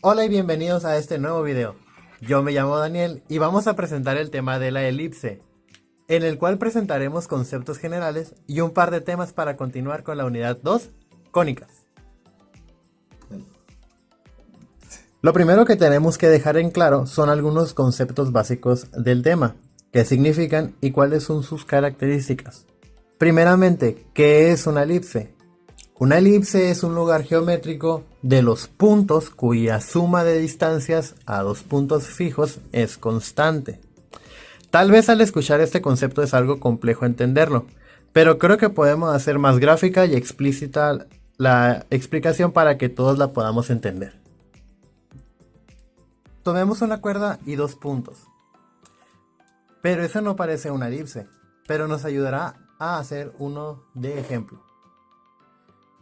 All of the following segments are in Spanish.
Hola y bienvenidos a este nuevo video. Yo me llamo Daniel y vamos a presentar el tema de la elipse, en el cual presentaremos conceptos generales y un par de temas para continuar con la unidad 2, cónicas. Lo primero que tenemos que dejar en claro son algunos conceptos básicos del tema, qué significan y cuáles son sus características. Primeramente, ¿qué es una elipse? Una elipse es un lugar geométrico de los puntos cuya suma de distancias a dos puntos fijos es constante. Tal vez al escuchar este concepto es algo complejo entenderlo, pero creo que podemos hacer más gráfica y explícita la explicación para que todos la podamos entender. Tomemos una cuerda y dos puntos, pero eso no parece una elipse, pero nos ayudará a hacer uno de ejemplo.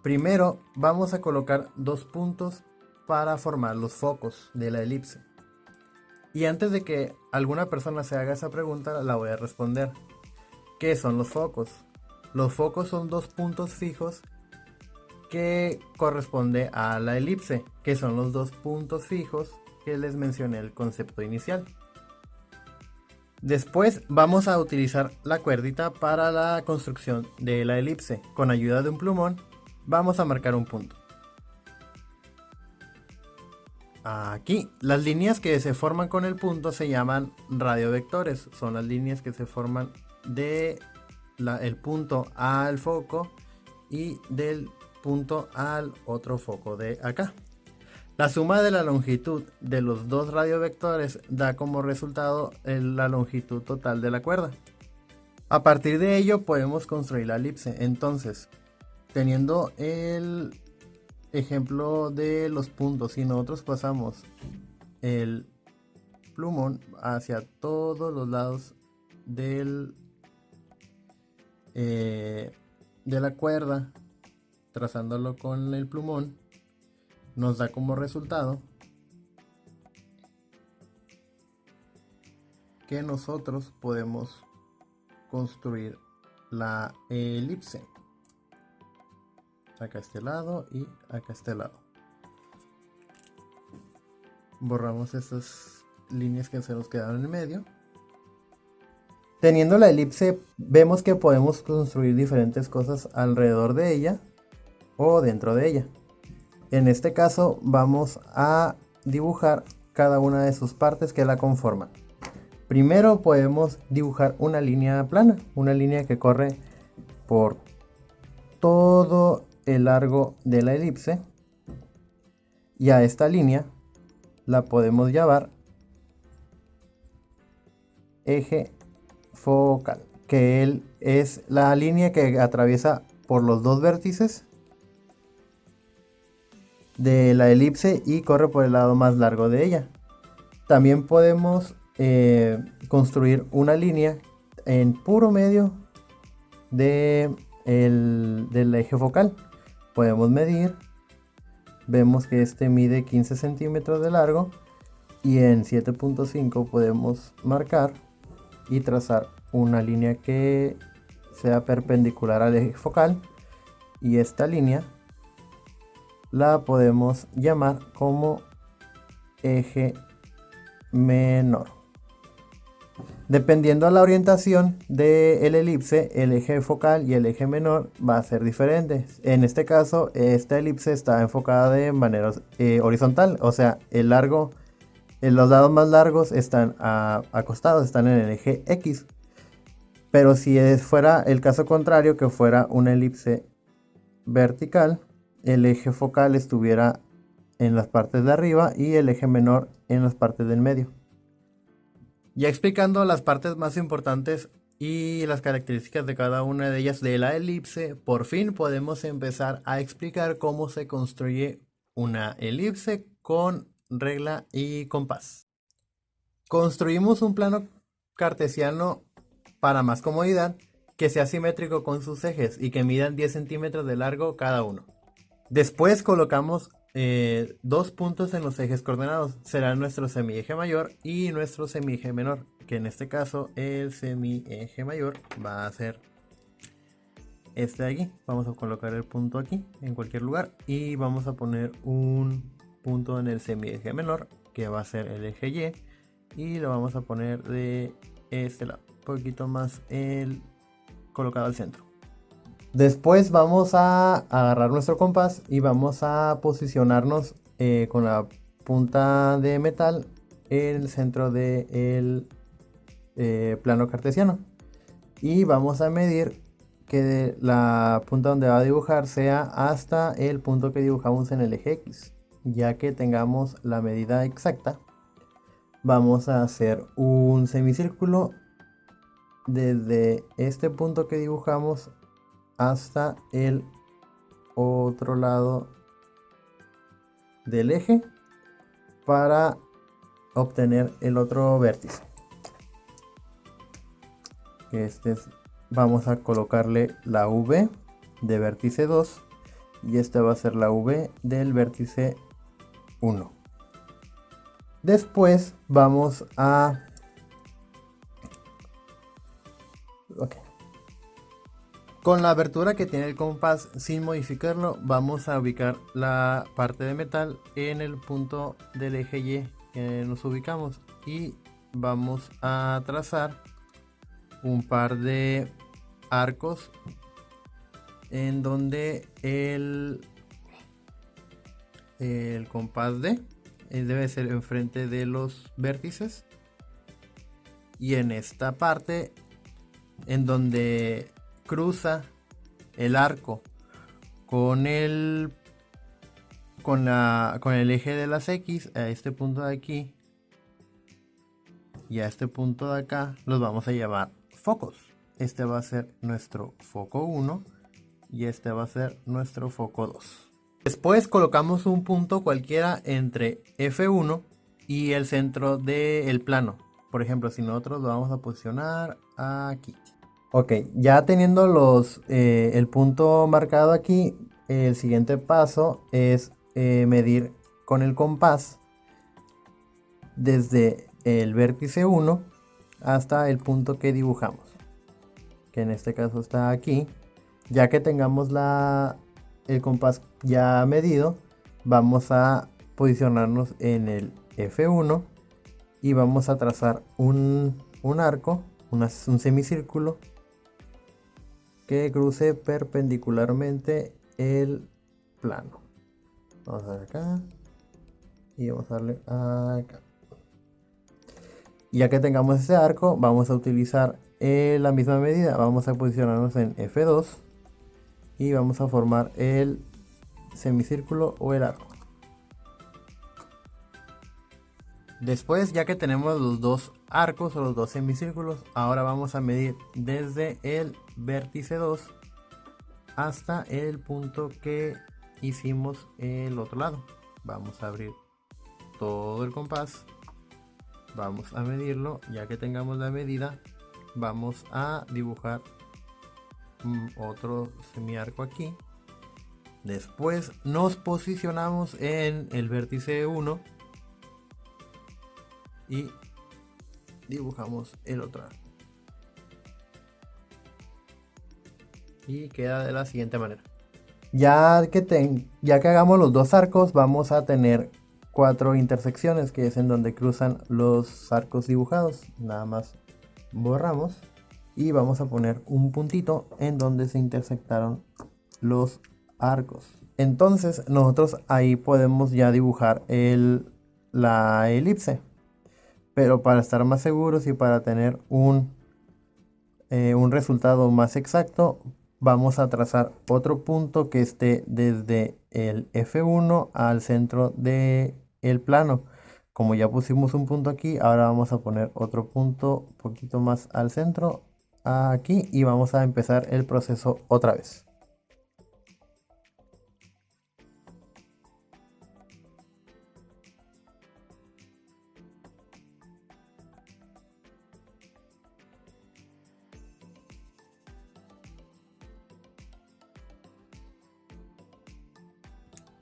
Primero vamos a colocar dos puntos para formar los focos de la elipse. Y antes de que alguna persona se haga esa pregunta, la voy a responder. ¿Qué son los focos? Los focos son dos puntos fijos que corresponde a la elipse, que son los dos puntos fijos que les mencioné el concepto inicial. Después vamos a utilizar la cuerdita para la construcción de la elipse. Con ayuda de un plumón vamos a marcar un punto. Aquí, las líneas que se forman con el punto se llaman radiovectores. Son las líneas que se forman de el punto al foco y del punto al otro foco de acá. La suma de la longitud de los dos radiovectores da como resultado la longitud total de la cuerda. A partir de ello podemos construir la elipse. Entonces, teniendo el ejemplo de los puntos, si nosotros pasamos el plumón hacia todos los lados de la cuerda, trazándolo con el plumón, nos da como resultado que nosotros podemos construir la elipse. Acá este lado y acá este lado. Borramos estas líneas que se nos quedaron en el medio. Teniendo la elipse, vemos que podemos construir diferentes cosas alrededor de ella o dentro de ella. En este caso vamos a dibujar cada una de sus partes que la conforman. Primero podemos dibujar una línea plana, una línea que corre por todo el largo de la elipse, y a esta línea la podemos llamar eje focal, que es la línea que atraviesa por los dos vértices de la elipse y corre por el lado más largo de ella. También podemos construir una línea en puro medio del eje focal. Podemos medir, vemos que este mide 15 centímetros de largo y en 7.5 podemos marcar y trazar una línea que sea perpendicular al eje focal, y esta línea la podemos llamar como eje menor. Dependiendo de la orientación del elipse, el eje focal y el eje menor va a ser diferente. En este caso, esta elipse está enfocada de manera horizontal, o sea, los lados más largos están acostados, están en el eje X. Pero si fuera el caso contrario, que fuera una elipse vertical, el eje focal estuviera en las partes de arriba y el eje menor en las partes del medio. Ya explicando las partes más importantes y las características de cada una de ellas de la elipse, por fin podemos empezar a explicar cómo se construye una elipse con regla y compás. Construimos un plano cartesiano para más comodidad, que sea simétrico con sus ejes y que midan 10 centímetros de largo cada uno. Después colocamos dos puntos en los ejes coordenados. Será nuestro semieje mayor y nuestro semieje menor, que en este caso el semieje mayor va a ser este de aquí. Vamos a colocar el punto aquí en cualquier lugar y vamos a poner un punto en el semieje menor, que va a ser el eje Y, y lo vamos a poner de este lado, un poquito más colocado al centro. Después vamos a agarrar nuestro compás y vamos a posicionarnos con la punta de metal en el centro del plano cartesiano. Y vamos a medir que la punta donde va a dibujar sea hasta el punto que dibujamos en el eje X. Ya que tengamos la medida exacta, vamos a hacer un semicírculo desde este punto que dibujamos hasta el otro lado del eje para obtener el otro vértice. Vamos a colocarle la V de vértice 2 y esta va a ser la V del vértice 1. Después vamos a con la abertura que tiene el compás, sin modificarlo, vamos a ubicar la parte de metal en el punto del eje Y que nos ubicamos y vamos a trazar un par de arcos en donde el compás D debe ser enfrente de los vértices, y en esta parte en donde cruza el arco con el eje de las X, a este punto de aquí y a este punto de acá, los vamos a llamar focos. Este va a ser nuestro foco 1 y este va a ser nuestro foco 2. Después colocamos un punto cualquiera entre F1 y el centro del plano. Por ejemplo, si nosotros lo vamos a posicionar aquí. Ok, ya teniendo el punto marcado aquí, el siguiente paso es medir con el compás desde el vértice 1 hasta el punto que dibujamos, que en este caso está aquí. Ya que tengamos el compás ya medido, vamos a posicionarnos en el F1 y vamos a trazar un arco, un semicírculo que cruce perpendicularmente el plano. Vamos a darle acá y vamos a darle acá. Ya que tengamos ese arco, vamos a utilizar la misma medida. Vamos a posicionarnos en F2 y vamos a formar el semicírculo o el arco. Después, ya que tenemos los dos arcos o los dos semicírculos, ahora vamos a medir desde el vértice 2 hasta el punto que hicimos el otro lado. Vamos a abrir todo el compás, vamos a medirlo. Ya que tengamos la medida, vamos a dibujar otro semiarco aquí. Después nos posicionamos en el vértice 1 y dibujamos el otro arco. Y queda de la siguiente manera. Ya que hagamos los dos arcos, vamos a tener 4 intersecciones, que es en donde cruzan los arcos dibujados. Nada más borramos y vamos a poner un puntito en donde se intersectaron los arcos. Entonces nosotros ahí podemos ya dibujar la elipse. Pero para estar más seguros y para tener un resultado más exacto, vamos a trazar otro punto que esté desde el F1 al centro del plano. Como ya pusimos un punto aquí, ahora vamos a poner otro punto un poquito más al centro aquí y vamos a empezar el proceso otra vez.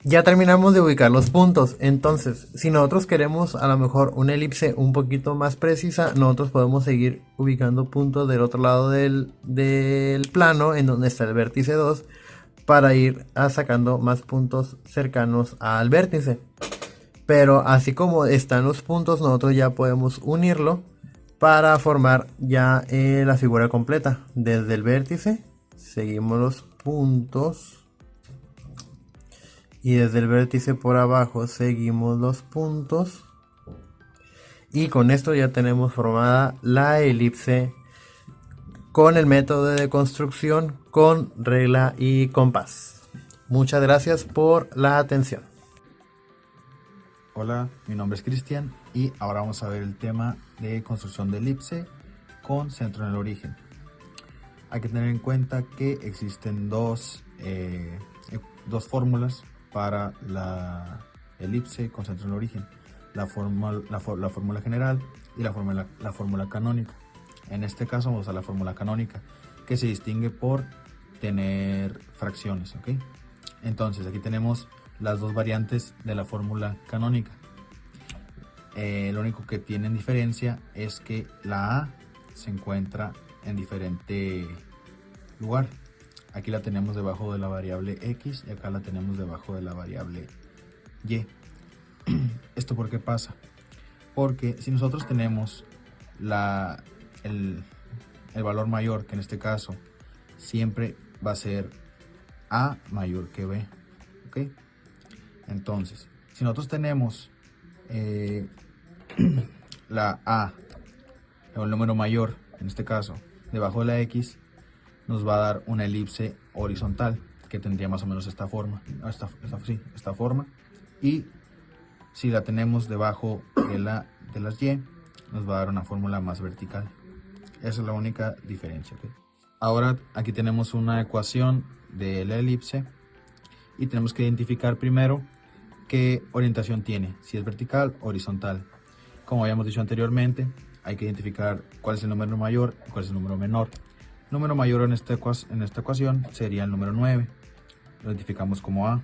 Ya terminamos de ubicar los puntos. Entonces, si nosotros queremos a lo mejor una elipse un poquito más precisa, nosotros podemos seguir ubicando puntos del otro lado del plano, en donde está el vértice 2, para ir sacando más puntos cercanos al vértice. Pero así como están los puntos, nosotros ya podemos unirlo para formar ya la figura completa. Desde el vértice seguimos los puntos y desde el vértice por abajo seguimos los puntos, y con esto ya tenemos formada la elipse con el método de construcción con regla y compás. Muchas gracias por la atención. Hola, mi nombre es Cristian y ahora vamos a ver el tema de construcción de elipse con centro en el origen. Hay que tener en cuenta que existen dos fórmulas para la elipse con centro en el origen: la fórmula general y la fórmula canónica. En este caso vamos a la fórmula canónica, que se distingue por tener fracciones, ¿ok? Entonces aquí tenemos las dos variantes de la fórmula canónica. Lo único que tienen diferencia es que la A se encuentra en diferente lugar. Aquí la tenemos debajo de la variable X y acá la tenemos debajo de la variable Y. ¿Esto por qué pasa? Porque si nosotros tenemos el valor mayor, que en este caso siempre va a ser A mayor que B, ¿ok? Entonces, si nosotros tenemos la A, o el número mayor, en este caso, debajo de la X, nos va a dar una elipse horizontal, que tendría más o menos esta forma, esta forma. Y si la tenemos debajo de las Y, nos va a dar una fórmula más vertical. Esa es la única diferencia, ¿okay? Ahora aquí tenemos una ecuación de la elipse y tenemos que identificar primero qué orientación tiene, si es vertical o horizontal. Como habíamos dicho anteriormente, hay que identificar cuál es el número mayor y cuál es el número menor. El número mayor en esta ecuación sería el número 9, lo identificamos como A.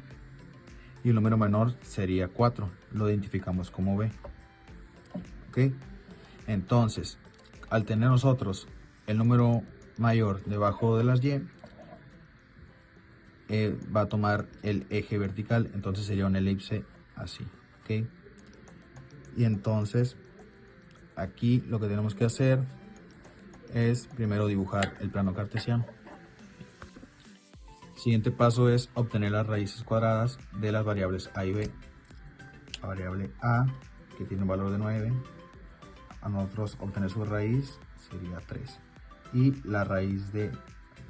Y el número menor sería 4, lo identificamos como B. ¿Ok? Entonces, al tener nosotros el número mayor debajo de las Y, va a tomar el eje vertical, entonces sería una elipse así. ¿Ok? Y entonces, aquí lo que tenemos que hacer es primero dibujar el plano cartesiano. Siguiente paso es obtener las raíces cuadradas de las variables a y b. La variable a, que tiene un valor de 9, a nosotros obtener su raíz sería 3. Y la raíz de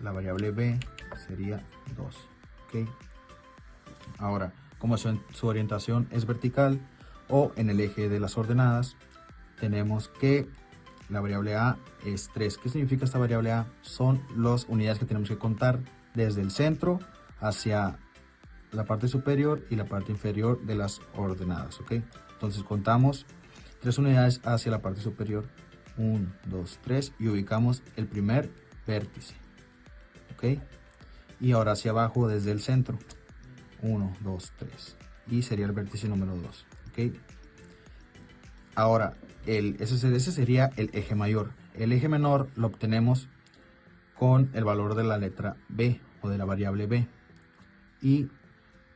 la variable b sería 2. ¿Okay? Ahora, como su orientación es vertical o en el eje de las ordenadas, tenemos que la variable a es 3. ¿Qué significa esta variable a? Son las unidades que tenemos que contar desde el centro hacia la parte superior y la parte inferior de las ordenadas, ¿ok? Entonces contamos 3 unidades hacia la parte superior, 1, 2, 3, y ubicamos el primer vértice, ¿ok? Y ahora hacia abajo desde el centro, 1, 2, 3, y sería el vértice número 2, ¿ok? Ahora, ese sería el eje mayor. El eje menor lo obtenemos con el valor de la letra b o de la variable b, y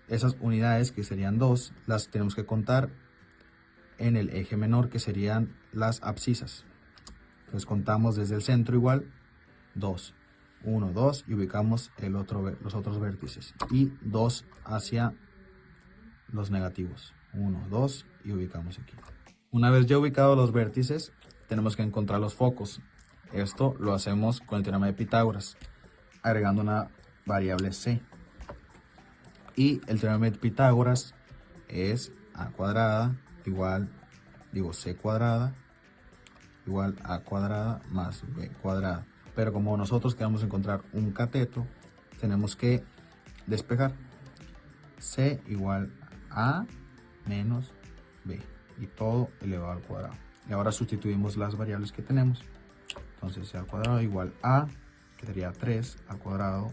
esas unidades, que serían 2, las tenemos que contar en el eje menor, que serían las abscisas. Entonces contamos desde el centro igual 2, 1, 2, y ubicamos los otros vértices, y 2 hacia los negativos, 1, 2, y ubicamos aquí. Una vez ya ubicados los vértices, tenemos que encontrar los focos. Esto lo hacemos con el teorema de Pitágoras, agregando una variable c. Y el teorema de Pitágoras es a cuadrada igual, c cuadrada igual a cuadrada más b cuadrada. Pero como nosotros queremos encontrar un cateto, tenemos que despejar. C igual a menos b, y todo elevado al cuadrado. Y ahora sustituimos las variables que tenemos. Entonces c al cuadrado igual a, que sería 3 al cuadrado,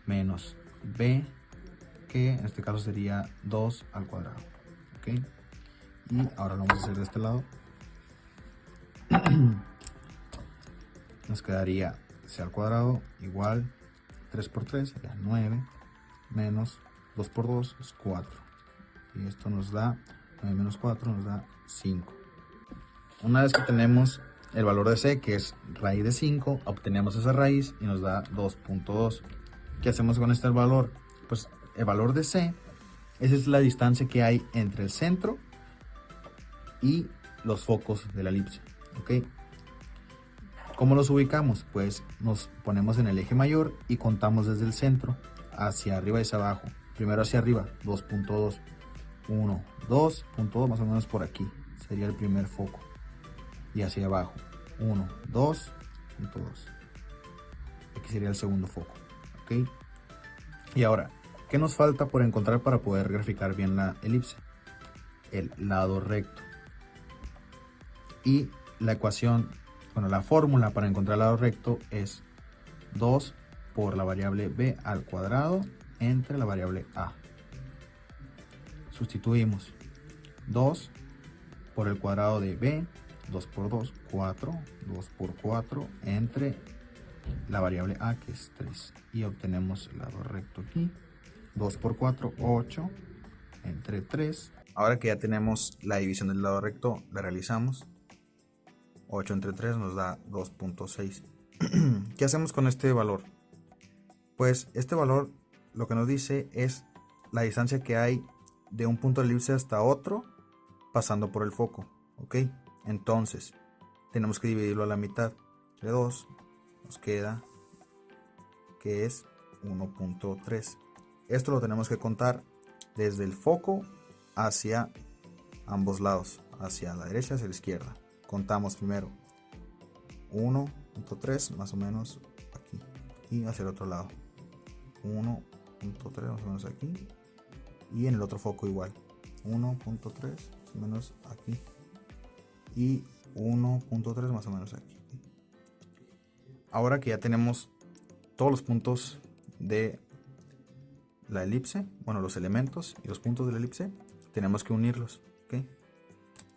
menos b, que en este caso sería 2 al cuadrado. ¿Ok? Y ahora lo vamos a hacer de este lado. Nos quedaría c al cuadrado igual 3 por 3 sería 9, menos 2 por 2 es 4. y esto nos da 9 menos 4 nos da 5. Una vez que tenemos el valor de c, que es raíz de 5, obtenemos esa raíz y nos da 2.2. ¿Qué hacemos con este valor? Pues el valor de c, esa es la distancia que hay entre el centro y los focos de la elipse, ¿ok? ¿Cómo los ubicamos? Pues nos ponemos en el eje mayor y contamos desde el centro hacia arriba y hacia abajo. Primero hacia arriba, 2.2, 1, 2.2, más o menos por aquí, sería el primer foco. Y hacia abajo, 1, 2.2. Aquí sería el segundo foco, ¿ok? Y ahora, ¿qué nos falta por encontrar para poder graficar bien la elipse? El lado recto. Y la ecuación, bueno, la fórmula para encontrar el lado recto es 2 por la variable b al cuadrado entre la variable a. Sustituimos 2 por el cuadrado de b, 2 por 2, 4, 2 por 4 entre la variable a, que es 3, y obtenemos el lado recto aquí. 2 por 4, 8 entre 3. Ahora que ya tenemos la división del lado recto, la realizamos. 8 entre 3 nos da 2.6. ¿Qué hacemos con este valor? Pues este valor lo que nos dice es la distancia que hay de un punto de elipse hasta otro pasando por el foco, ¿ok? Entonces tenemos que dividirlo a la mitad. De 2 nos queda que es 1.3. Esto lo tenemos que contar desde el foco hacia ambos lados, hacia la derecha y hacia la izquierda. Contamos primero 1.3 más o menos aquí y hacia el otro lado 1.3 más o menos aquí, y en el otro foco igual 1.3 más o menos aquí y 1.3 más o menos aquí. Ahora que ya tenemos todos los puntos de la elipse, bueno, los elementos y los puntos de la elipse, tenemos que unirlos, ¿ok?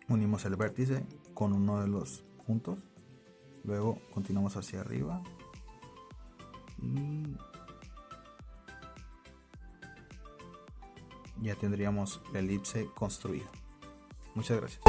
Unimos el vértice con uno de los puntos, luego continuamos hacia arriba y ya tendríamos la elipse construida. Muchas gracias.